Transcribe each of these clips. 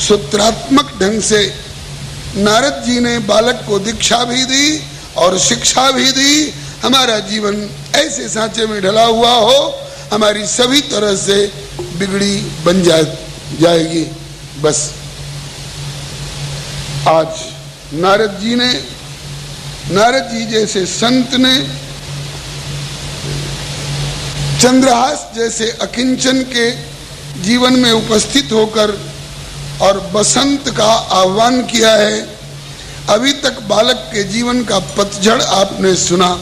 सूत्रात्मक ढंग से नारद जी ने बालक को दीक्षा भी दी और शिक्षा भी दी। हमारा जीवन ऐसे सांचे में ढला हुआ हो, हमारी सभी तरह से बिगड़ी बन जाएगी। बस आज नारद जी जैसे संत ने चंद्रहास जैसे अकिंचन के जीवन में उपस्थित होकर और बसंत का आह्वान किया है। अभी तक बालक के जीवन का पतझड़ आपने सुना,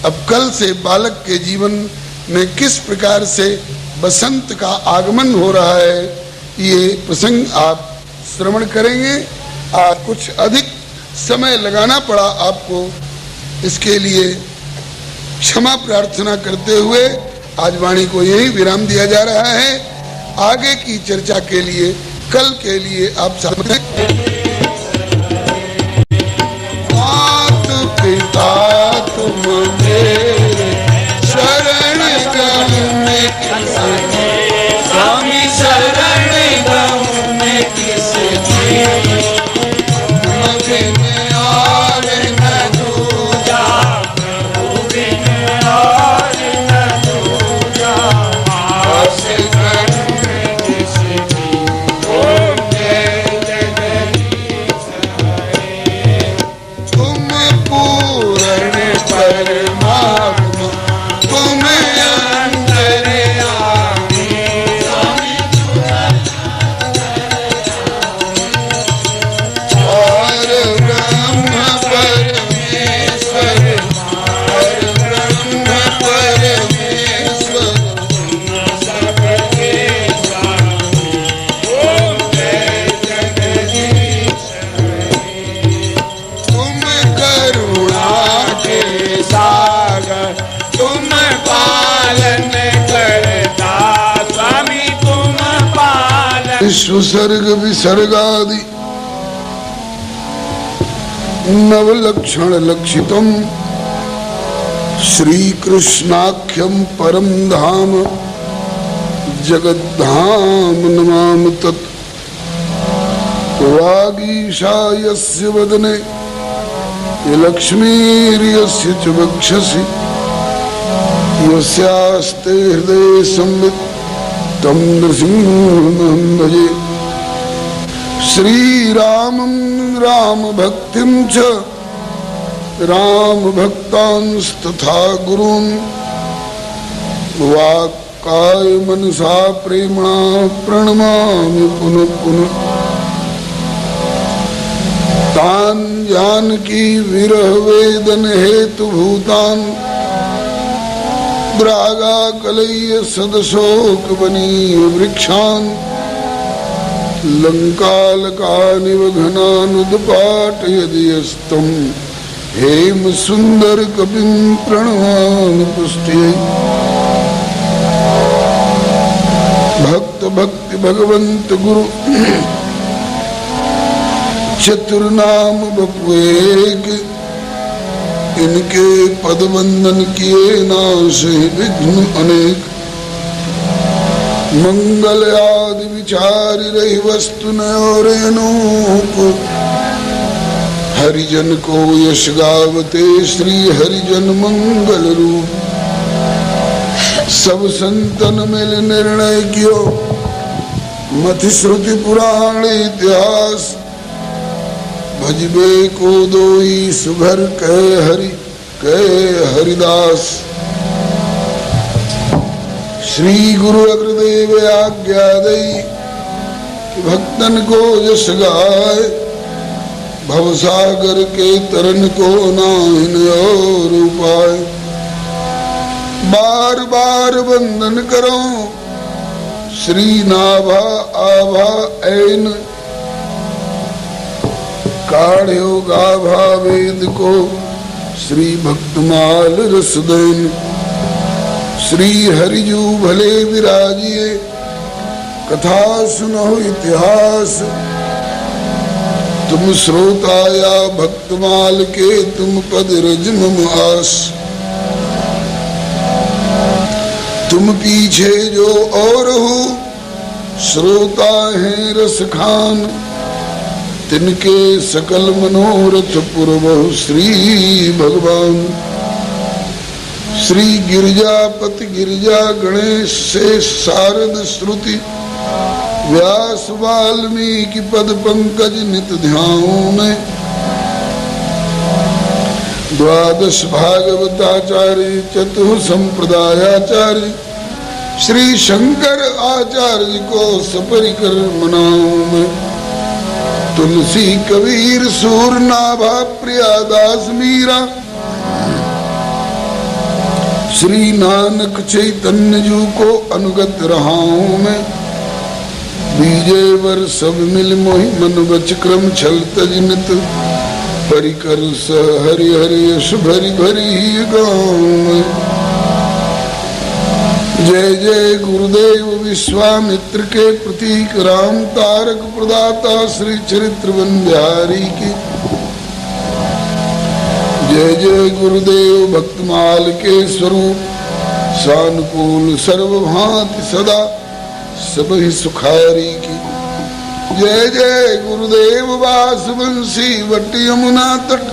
अब कल से बालक के जीवन में किस प्रकार से बसंत का आगमन हो रहा है, ये प्रसंग आप श्रवण करेंगे। आज कुछ अधिक समय लगाना पड़ा आपको, इसके लिए क्षमा प्रार्थना करते हुए आज वाणी को यही विराम दिया जा रहा है। आगे की चर्चा के लिए कल के लिए आप सामने माता पिता तुम मेरे शरण गम में किसे, स्वामी शरण गम में किसे, विश्वसर्ग विसर्गादि नवलक्षण लक्षितम श्रीकृष्णाख्यम परम धाम जगद्धाम नमामि तत्। वागीशायस्य वदने लक्ष्मीर्यस्य च वक्षसि यस्यास्ते हृदये संवित् तम नृसिंहं भजे। श्रीरामं राम भक्तिं च राम भक्तांस्तथा गुरून् वाक्काय मनसा प्रेम्णा प्रणमामि पुनः पुनः। तान् जानकी विरह वेदन हेतु भूतान् द्रागा कलय्य सदशोक बनीय वृक्षान् लंकालकानिव घनानुद्पाटयदियस्तं हेम सुंदर कपिं प्रणमामि पुष्ट्यै। भक्त भक्ति भगवंत गुरु चतुर्नाम बपुएक, इनके पद वंदन किए नाश विघ्न अनेक। मंगल आदि विचार रही वस्तु न और अनूप, हरिजन को यश गावते श्री हरिजन मंगल रूप। सब संतन मिल निर्णय कियो, मति श्रुति पुराण इतिहास। भजबे को दोई सुभर कह हरिदास। श्री गुरु अग्रदेव आज्ञा दई कि भक्तन को यश गाय। भवसागर के तरन को नाहिन और उपाय। बार बार वंदन करो श्री नाभा आभा ऐन। काढ़्यो गाभा वेद को श्री भक्तमाल रसदैन। श्री हरिजू भले विराजिए कथा सुनो इतिहास। तुम श्रोता या भक्तमाल के तुम पद रज मम आस। तुम पीछे जो और हो श्रोता हैं रस खान। तिनके सकल मनोरथ पुरबहु श्री भगवान। श्री गिरिजापति गिरिजा गणेश से शारद श्रुति व्यास वाल्मीकि पद पंकज नित ध्यान में। द्वादश भागवताचार्य चतुः संप्रदायाचार्य श्री शंकर आचार्य को सपरिकर मनाऊं मैं। तुलसी कबीर सूर नाभा प्रियादास मीरा श्री नानक चैतन्य जू को अनुगत रहा हूँ मैं। बीजे वर सब मिल मोहि मन बच क्रम छल तज नित परिकर स हरि हरि यश भरी भरी गाँव में। जय जय गुरुदेव विश्वामित्र के प्रतीक राम तारक प्रदाता श्री चरित्र बंध्यारी की। जय जय गुरुदेव भक्तमाल के स्वरूप सानुकूल सर्वभांति सदा सब ही सुखारी की। जय जय गुरुदेव वासवंशी वट यमुना तट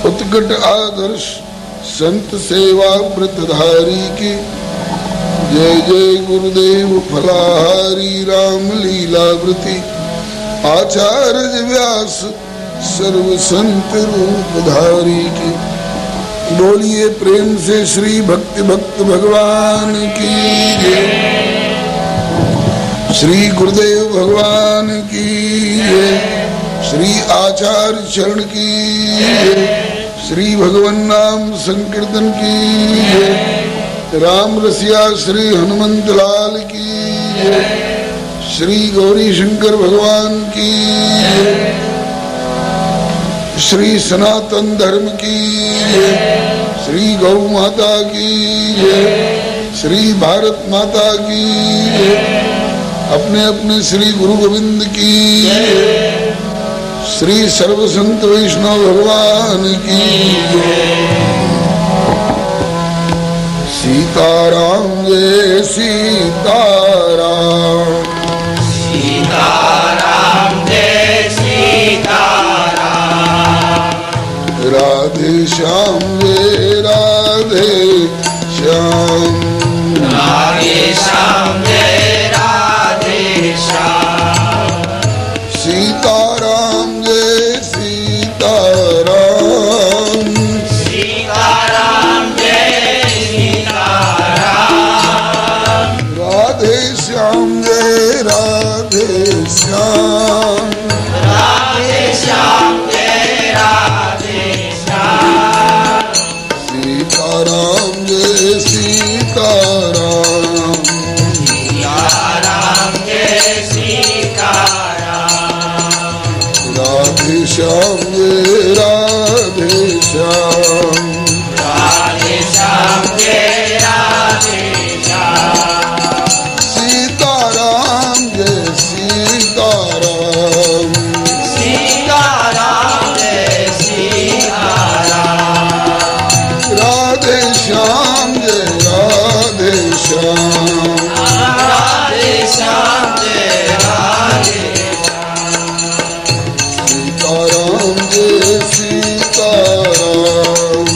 उत्कट आदर्श संत सेवा व्रतधारी की। जय जय गुरुदेव फलाहारी राम लीलावृति आचार्य व्यास सर्व संत रूपधारी की। बोलिए प्रेम से श्री भक्ति भक्त भगवान की जय। श्री गुरुदेव भगवान की जय। श्री आचार्य चरण की जय। श्री भगवान नाम संकीर्तन की जय। राम रसिया श्री हनुमंत लाल की जय। श्री गौरी शंकर भगवान की जय। श्री सनातन धर्म की जय। श्री गौ माता की जय। श्री भारत माता की जय। अपने अपने श्री गुरु गोविंद की जय। श्री सर्व संत वैष्णव भगवान की जय। सीताराम जय सीताराम। सीताराम जय सीताराम। राधे श्याम जय राधे श्याम। राधे श्याम जय राधे श्याम। सीताराम जय सीताराम। सीताराम जय सीताराम। राधे श्याम जय राधे श्याम। राधे श्याम जय राधे श्याम। सीताराम जय सीताराम। सीताराम जय सीताराम। राधे श्याम जय राधे श्याम। राधे श्याम जय राधे श्याम। सीताराम जय सीताराम। सीताराम जय सीताराम। राधे श्याम जय राधे श्याम। राधे श्याम जय राधे सीताराम जय सीताराम।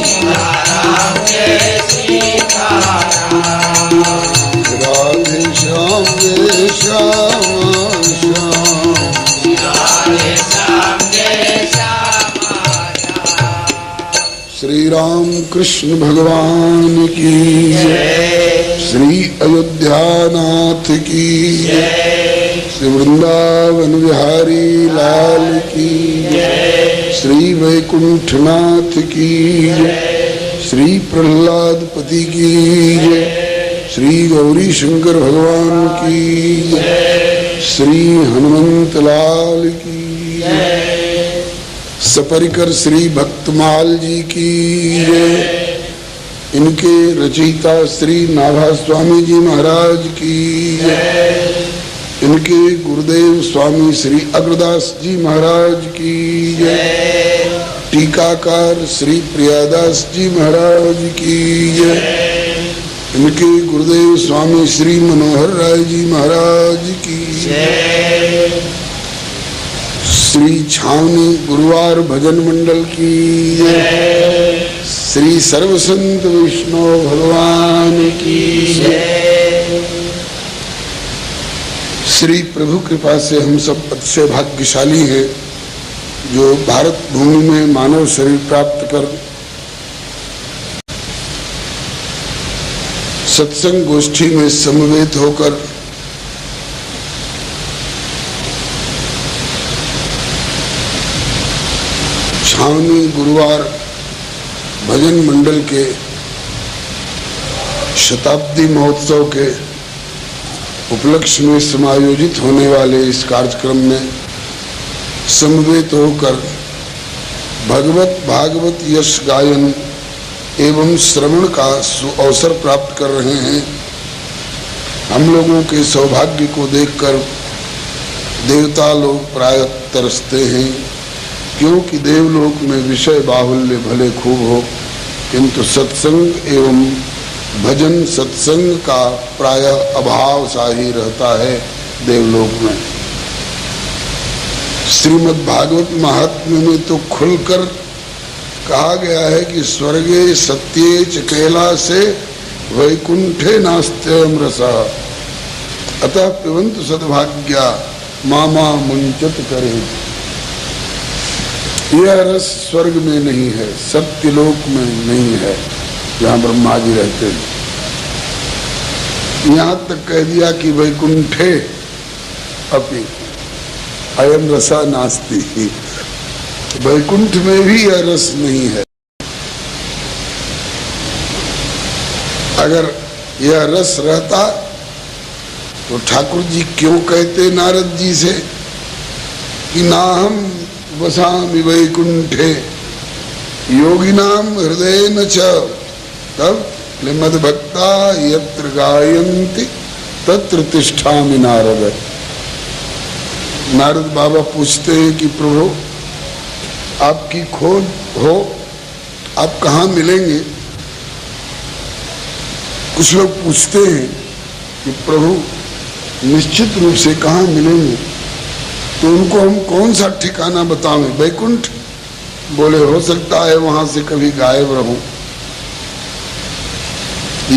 सीताराम जय सीताराम। राधे श्याम जय श्याम श्याम। राधे श्याम जय श्याम। श्री राम कृष्ण भगवान की जय। श्री अयोध्यानाथ की जय। श्री वृंदावन विहारी लाल की जय। श्री वैकुंठनाथ की जय। श्री प्रहलादपति की जय। श्री गौरी शंकर भगवान की जय। श्री हनुमंत लाल की जय। सपरिकर श्री भक्तमाल जी की जय। इनके रचयिता श्री नाभा स्वामी जी महाराज की जय। इनके गुरुदेव स्वामी श्री अग्रदास जी महाराज की जय। टीकाकार श्री प्रियादास जी महाराज की जय। इनके गुरुदेव स्वामी श्री मनोहर राय जी महाराज की जय। श्री छावनी गुरुवार भजन मंडल की जय। श्री सर्वसंत विष्णु भगवान की जय। श्री प्रभु कृपा से हम सब अतिशय भाग्यशाली हैं जो भारत भूमि में मानव शरीर प्राप्त कर सत्संग गोष्ठी में समवेत होकर छावनी गुरुवार भजन मंडल के शताब्दी महोत्सव के उपलक्ष्य में समायोजित होने वाले इस कार्यक्रम में समवेत होकर भगवत भागवत यश गायन एवं श्रवण का अवसर प्राप्त कर रहे हैं। हम लोगों के सौभाग्य को देखकर देवता लोग प्राय तरसते हैं, क्योंकि देवलोक में विषय बाहुल्य भले खूब हो, किंतु सत्संग एवं भजन सत्संग का प्रायः अभाव सा ही रहता है देवलोक में। श्रीमद् भागवत महात्म्य में तो खुलकर कहा गया है कि स्वर्गे सत्ये च कैलासे वैकुंठे नास्त्ययं रसः अतः पिबन्तु सद्भाग्या मामा मुंचत करे। यह रस स्वर्ग में नहीं है, सत्यलोक में नहीं है जहाँ ब्रह्मा जी रहते हैं। यहाँ तक कह दिया कि वैकुंठे अपि अयम रसा नास्ति, वैकुंठ में भी यह रस नहीं है। अगर यह रस रहता तो ठाकुर जी क्यों कहते नारद जी से कि नाहम वसामि वैकुंठे योगिनाम हृदय न च, तब मद्भक्ता यत्र गायन्ति तत्र तिष्ठामि नारद। नारद बाबा पूछते हैं कि प्रभु आपकी खोज हो, आप कहाँ मिलेंगे? कुछ लोग पूछते हैं कि प्रभु निश्चित रूप से कहाँ मिलेंगे, तो उनको हम कौन सा ठिकाना बताएं? वैकुंठ? बोले हो सकता है वहां से कभी गायब रहूं।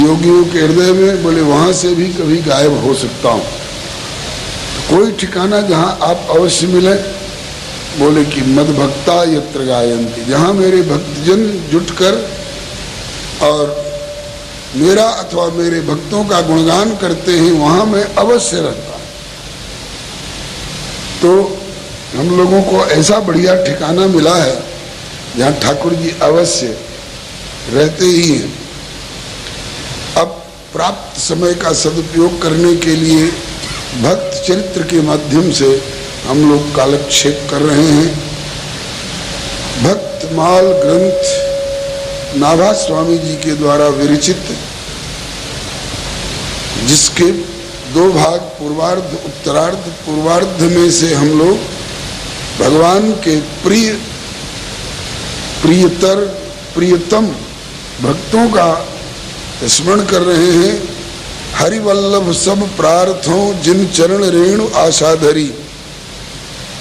योगियों के हृदय में? बोले वहां से भी कभी गायब हो सकता हूं। तो कोई ठिकाना जहां आप अवश्य मिले? बोले कि मद्भक्ता यत्र गायन्ति, जहां मेरे भक्तजन जुटकर और मेरा अथवा मेरे भक्तों का गुणगान करते हैं, वहां मैं अवश्य रहता। तो हम लोगों को ऐसा बढ़िया ठिकाना मिला है जहां ठाकुर जी अवश्य रहते ही हैं। अब प्राप्त समय का सदुपयोग करने के लिए भक्त चरित्र के माध्यम से हम लोग कालक्षेप कर रहे हैं। भक्तमाल ग्रंथ नाभा स्वामी जी के द्वारा विरचित, जिसके दो भाग पूर्वार्ध उत्तरार्ध, पूर्वार्ध में से हम लोग भगवान के प्रियतम भक्तों का स्मरण कर रहे हैं। हरिवल्लभ सब प्रार्थों जिन चरण रेणु आशाधरी,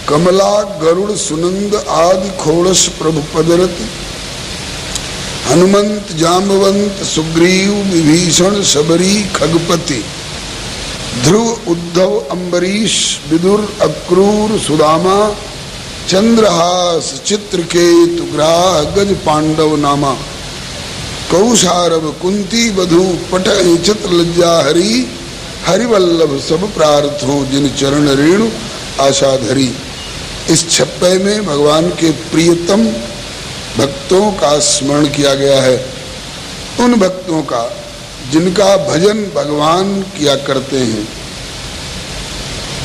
कमला गरुड़ सुनंद आदि खोड़स प्रभु पदरत, हनुमंत जाम्बवंत सुग्रीव विभीषण शबरी खगपति, ध्रुव उद्धव अम्बरीश विदुर अक्रूर सुदामा, चंद्रहास चित्रकेतु ग्राह गज पांडव नामा, कौशारव कुंती बधु पट चित्रलज्जा हरि, हरिवल्लभ सब प्रार्थों जिन चरण रेणु आशाधरी। इस छप्पे में भगवान के प्रियतम भक्तों का स्मरण किया गया है, उन भक्तों का जिनका भजन भगवान किया करते हैं।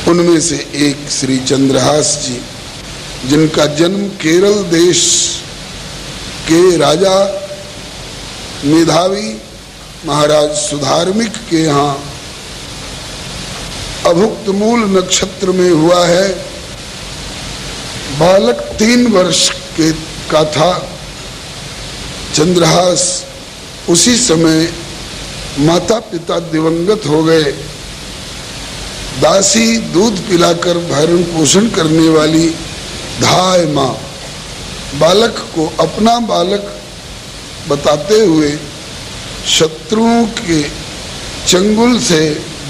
उनमें से एक श्री चंद्रहास जी, जिनका जन्म केरल देश के राजा मेधावी महाराज सुधार्मिक के यहाँ अभुक्त मूल नक्षत्र में हुआ है। बालक 3 वर्ष का था चंद्रहास। उसी समय माता पिता दिवंगत हो गए। दासी दूध पिलाकर भरण पोषण करने वाली धाय मां, बालक को अपना बालक बताते हुए शत्रुओं के चंगुल से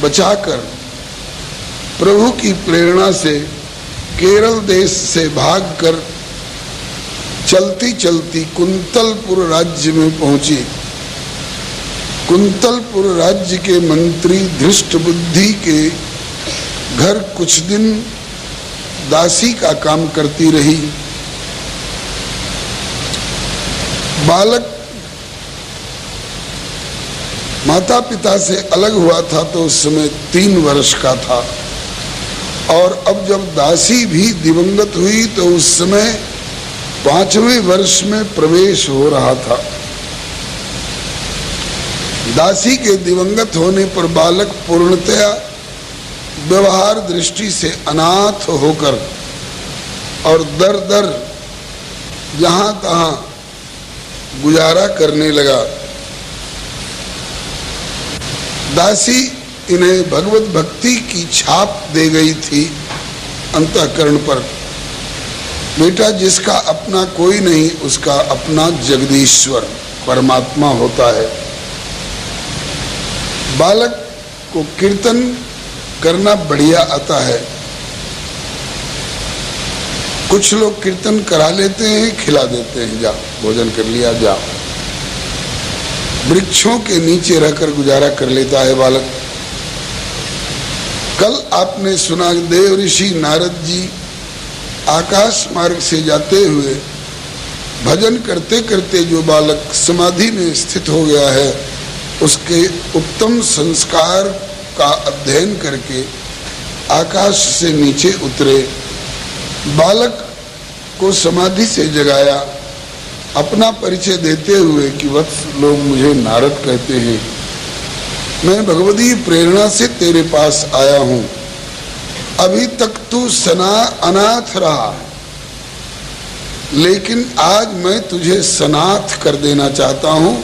बचाकर प्रभु की प्रेरणा से केरल देश से भागकर चलती चलती कुंतलपुर राज्य में पहुंची। कुंतलपुर राज्य के मंत्री धृष्ट बुद्धि के घर कुछ दिन दासी का काम करती रही। बालक माता पिता से अलग हुआ था तो उस समय 3 वर्ष का था, और अब जब दासी भी दिवंगत हुई तो उस समय 5वें वर्ष में प्रवेश हो रहा था। दासी के दिवंगत होने पर बालक पूर्णतया व्यवहार दृष्टि से अनाथ होकर और दर दर जहां तहां गुजारा करने लगा। दासी इन्हें भगवत भक्ति की छाप दे गई थी अंतःकरण पर। बेटा, जिसका अपना कोई नहीं उसका अपना जगदीश्वर परमात्मा होता है। बालक को कीर्तन करना बढ़िया आता है। कुछ लोग कीर्तन करा लेते हैं, खिला देते हैं, जा भोजन कर लिया, जा। वृक्षों के नीचे रहकर गुजारा कर लेता है बालक। कल आपने सुना देव ऋषि नारद जी आकाश मार्ग से जाते हुए भजन करते करते जो बालक समाधि में स्थित हो गया है उसके उत्तम संस्कार का अध्ययन करके आकाश से नीचे उतरे। बालक को समाधि से जगाया, अपना परिचय देते हुए कि वत्स, लोग मुझे नारद कहते हैं, मैं भगवती प्रेरणा से तेरे पास आया हूं। अभी तक तू अनाथ रहा, लेकिन आज मैं तुझे सनाथ कर देना चाहता हूं।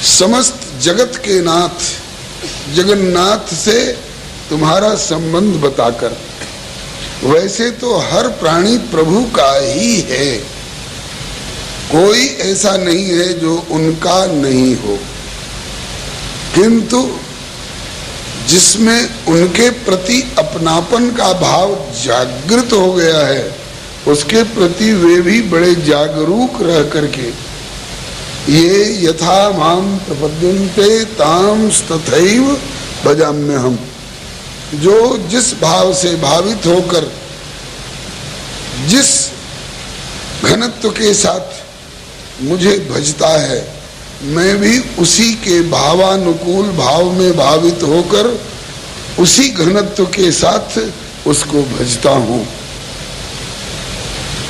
समस्त जगत के नाथ जगन्नाथ से तुम्हारा संबंध बताकर। वैसे तो हर प्राणी प्रभु का ही है, कोई ऐसा नहीं है जो उनका नहीं हो, किंतु जिसमें उनके प्रति अपनापन का भाव जागृत हो गया है उसके प्रति वे भी बड़े जागरूक रह करके ये यथा माम प्रपद्यन्ते ताम तथैव भजाम्यहम्, जो जिस भाव से भावित होकर जिस घनत्व के साथ मुझे भजता है, मैं भी उसी के भावानुकूल भाव में भावित होकर उसी घनत्व के साथ उसको भजता हूं।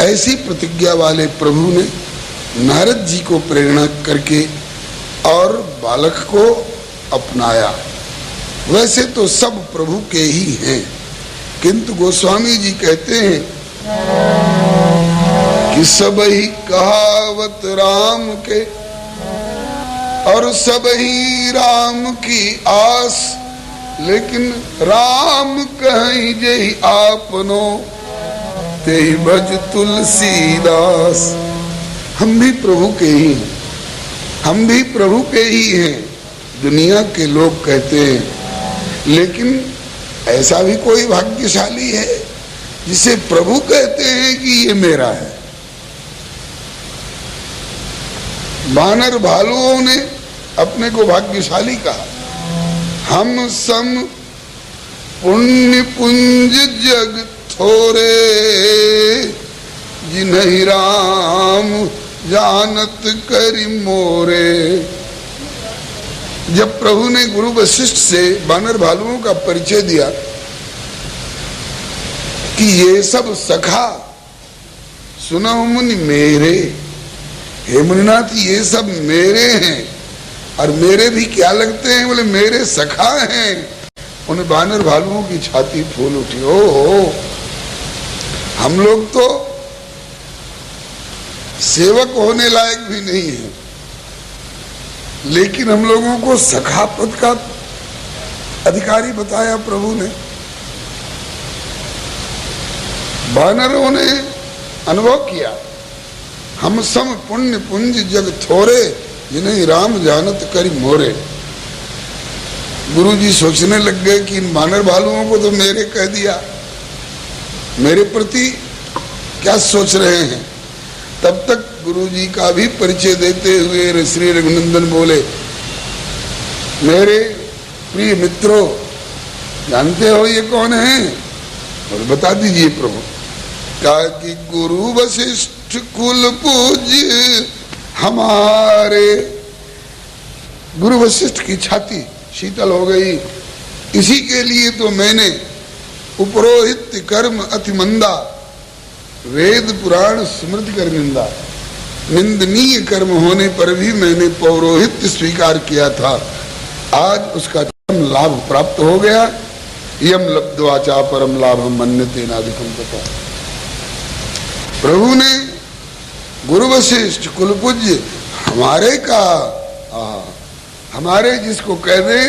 ऐसी प्रतिज्ञा वाले प्रभु ने नारद जी को प्रेरणा करके और बालक को अपनाया। वैसे तो सब प्रभु के ही हैं, किंतु गोस्वामी जी कहते हैं कि सब ही कहावत राम के और सब ही राम की आस, लेकिन राम कहीं जही आपनो ते भज तुलसीदास। हम भी प्रभु के ही हैं, हम भी प्रभु के ही हैं, दुनिया के लोग कहते हैं, लेकिन ऐसा भी कोई भाग्यशाली है जिसे प्रभु कहते हैं कि ये मेरा है। वानर भालुओं ने अपने को भाग्यशाली कहा। हम सम पुण्य पुंज जग थोरे, जिन्हि राम जानत करि मोरे। जब प्रभु ने गुरु वशिष्ठ से वानर भालुओं का परिचय दिया कि ये सब सखा सुनो मुनि मेरे, हे मुनिनाथ ये सब मेरे हैं, और मेरे भी क्या लगते हैं, बोले मेरे सखा हैं। उन वानर भालुओं की छाती फूल उठी। ओ हम लोग तो सेवक होने लायक भी नहीं है, लेकिन हम लोगों को सखा पद का अधिकारी बताया प्रभु ने। वानरों ने अनुभव किया। हम सम पुण्य पुंज जग थोरे, जिन्हें राम जानत करी मोरे। गुरु जी सोचने लग गए कि इन बानर भालुओं को तो मेरे कह दिया, मेरे प्रति क्या सोच रहे हैं। तब तक गुरु जी का भी परिचय देते हुए श्री रघुनंदन बोले, मेरे प्रिय मित्रों, जानते हो ये कौन है? और बता दीजिए प्रभु। कहा कि गुरु वशिष्ठ कुल पूज्य हमारे। गुरु वशिष्ठ की छाती शीतल हो गई। इसी के लिए तो मैंने उपरोहित कर्म अति मंदा, वेद पुराण स्मृति कर निंदा। निंदनीय कर्म होने पर भी मैंने पौरोहित्य स्वीकार किया था। आज उसका परम लाभ प्राप्त हो गया। यम लब्ध्वाचा परम लाभम मन्यते नाधिकम तथा। प्रभु ने गुरु वशिष्ठ कुलपूज्य हमारे का, हमारे जिसको कह दे,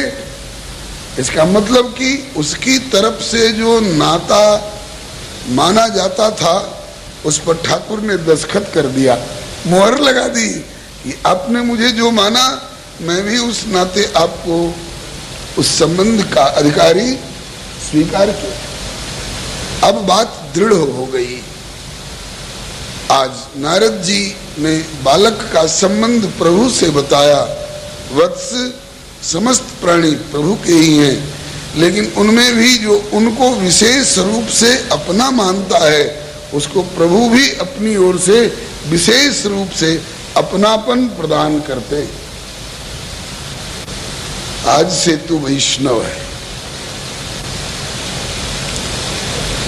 इसका मतलब कि उसकी तरफ से जो नाता माना जाता था उस पर ठाकुर ने दस्तखत कर दिया, मुहर लगा दी कि आपने मुझे जो माना मैं भी उस नाते आपको उस संबंध का अधिकारी स्वीकार किया। अब बात दृढ़ हो गई। आज नारद जी ने बालक का संबंध प्रभु से बताया। वत्स समस्त प्राणी प्रभु के ही हैं, लेकिन उनमें भी जो उनको विशेष रूप से अपना मानता है उसको प्रभु भी अपनी ओर से विशेष रूप से अपनापन प्रदान करते हैं। आज से तू वैष्णव है।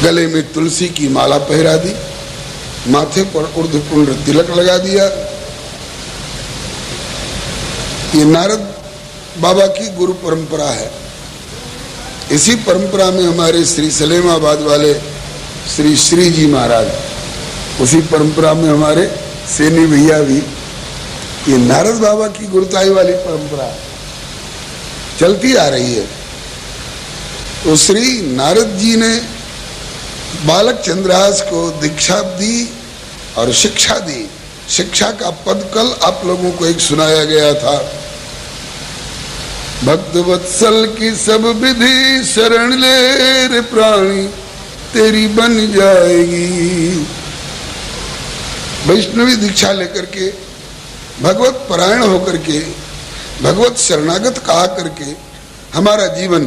गले में तुलसी की माला पहरा दी, माथे पर ऊर्ध्वपुंड्र तिलक लगा दिया। ये नारद बाबा की गुरु परंपरा है। इसी परंपरा में हमारे श्री सलेमाबाद वाले श्री श्री जी महाराज, उसी परंपरा में हमारे सेनी भैया भी, ये नारद बाबा की गुरुताई वाली परंपरा चलती आ रही है। तो श्री नारद जी ने बालक चंद्रहास को दीक्षा दी और शिक्षा दी। शिक्षा का पद कल आप लोगों को एक सुनाया गया था। भक्त वत्सल की सब विधि शरण ले रे प्राणी, तेरी बन जाएगी। वैष्णवी दीक्षा लेकर के, भगवत परायण होकर के, भगवत शरणागत कहा करके हमारा जीवन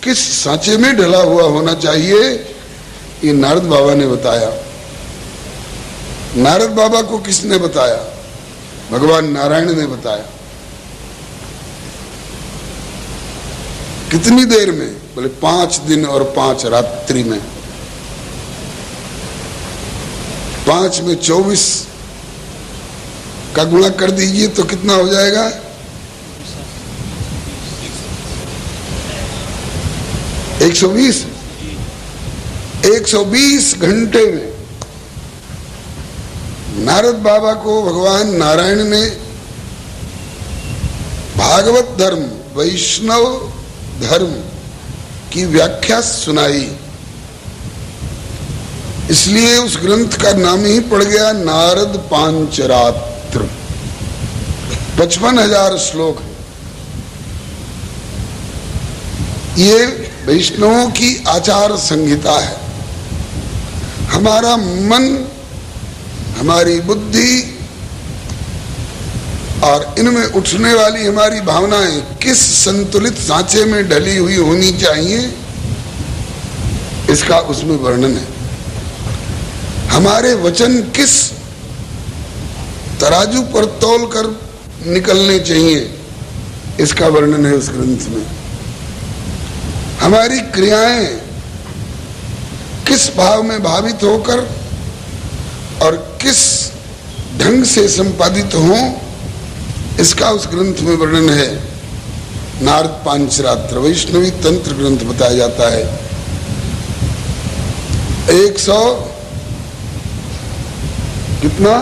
किस सांचे में ढला हुआ होना चाहिए, ये नारद बाबा ने बताया। नारद बाबा को किसने बताया? भगवान नारायण ने बताया। कितनी देर में? बोले 5 दिन और 5 रात्रि में। 5 में 24 का गुणा कर दीजिए तो कितना हो जाएगा? 120। 120 घंटे में नारद बाबा को भगवान नारायण ने भागवत धर्म, वैष्णव धर्म की व्याख्या सुनाई। इसलिए उस ग्रंथ का नाम ही पड़ गया नारद पांचरात्र। 55,000 श्लोक। ये वैष्णवों की आचार संहिता है। हमारा मन, हमारी बुद्धि और इनमें उठने वाली हमारी भावनाएं किस संतुलित सांचे में ढली हुई होनी चाहिए, इसका उसमें वर्णन है। हमारे वचन किस तराजू पर तौल कर निकलने चाहिए, इसका वर्णन है उस ग्रंथ में। हमारी क्रियाएं किस भाव में भावित होकर और किस ढंग से संपादित हों, इसका उस ग्रंथ में वर्णन है। नारद पांचरात्र वैष्णवी तंत्र ग्रंथ बताया जाता है। 100 कितना?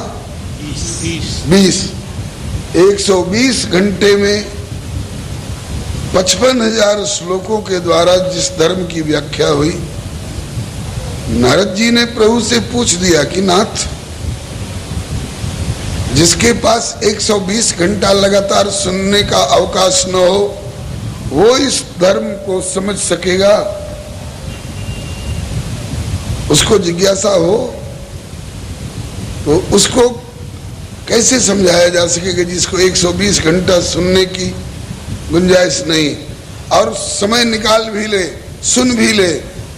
20। 120 घंटे में 55,000 श्लोकों के द्वारा जिस धर्म की व्याख्या हुई, नारद जी ने प्रभु से पूछ दिया कि नाथ, जिसके पास 120 घंटा लगातार सुनने का अवकाश न हो, वो इस धर्म को समझ सकेगा? उसको जिज्ञासा हो तो उसको कैसे समझाया जा सकेगा जिसको 120 घंटा सुनने की गुंजाइश नहीं, और समय निकाल भी ले, सुन भी ले,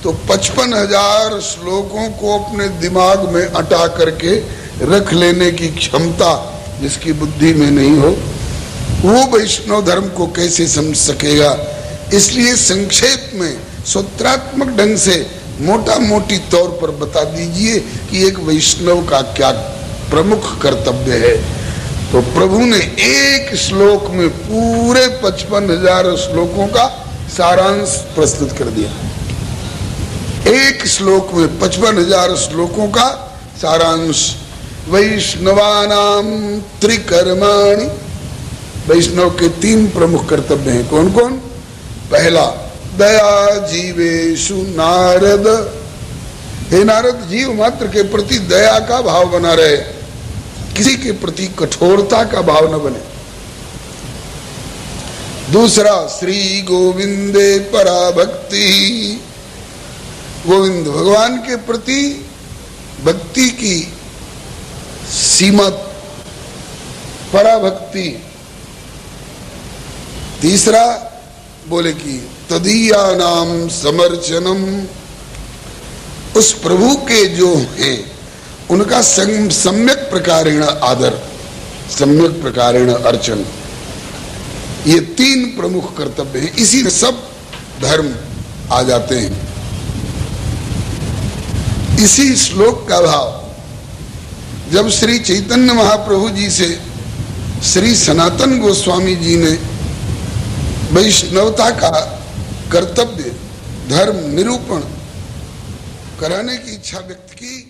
तो 55,000 श्लोकों को अपने दिमाग में अटा करके रख लेने की क्षमता जिसकी बुद्धि में नहीं हो, वो वैष्णव धर्म को कैसे समझ सकेगा? इसलिए संक्षेप में सूत्रात्मक ढंग से मोटा मोटी तौर पर बता दीजिए कि एक वैष्णव का क्या प्रमुख कर्तव्य है। तो प्रभु ने एक श्लोक में पूरे 55,000 श्लोकों का सारांश प्रस्तुत कर दिया। एक श्लोक में 55,000 श्लोकों का सारांश। वैष्णवानाम त्रिकर्माणि, वैष्णव के 3 प्रमुख कर्तव्य हैं। कौन कौन? पहला, दया जीवेषु नारद, हे नारद, जीव मात्र के प्रति दया का भाव बना रहे, किसी के प्रति कठोरता का भाव न बने। दूसरा, श्री गोविंदे पराभक्ति, गोविंद भगवान के प्रति भक्ति की सीमा, पराभक्ति। तीसरा बोले कि तदीया नाम समर्चनम, उस प्रभु के जो हैं उनका सम्यक प्रकारेण आदर, सम्यक प्रकारेण अर्चन, ये 3 प्रमुख कर्तव्य हैं। इसी में सब धर्म आ जाते हैं। इसी श्लोक का भाव जब श्री चैतन्य महाप्रभु जी से श्री सनातन गोस्वामी जी ने वैष्णवता का कर्तव्य, धर्म निरूपण कराने की इच्छा व्यक्त की,